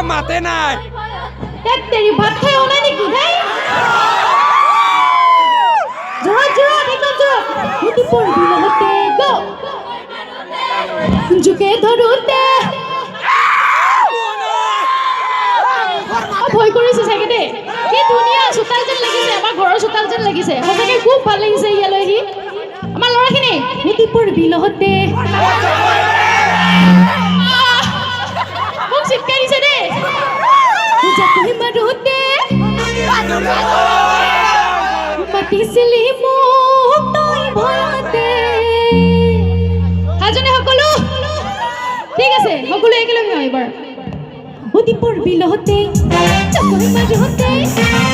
মাতে নাই তেরি ভাত খাই ওনা নেকি ভাই জোরা জোরা একদম জোরা হুতি পড়বি লহতে গো ঝুঁকে ধরুতে ভয় কৰিছে চাগে দে কি ধুনীয়া চোতাল যেন লাগিছে আমাৰ ঘৰৰ চোতাল যেন লাগিছে সঁচাকে খুব ভাল লাগিছে ইয়ালৈ আহি আমাৰ ল'ৰাখিনি হুতি পড়বি লহতে মোক চিটকাই দিছে দে Jatuh marude, mati silimu toi bhoyate. Hajone hokolo, ঠিক আছে, hokolo ekelage hoy bar. Hoti porbi lohte, jatuh marude.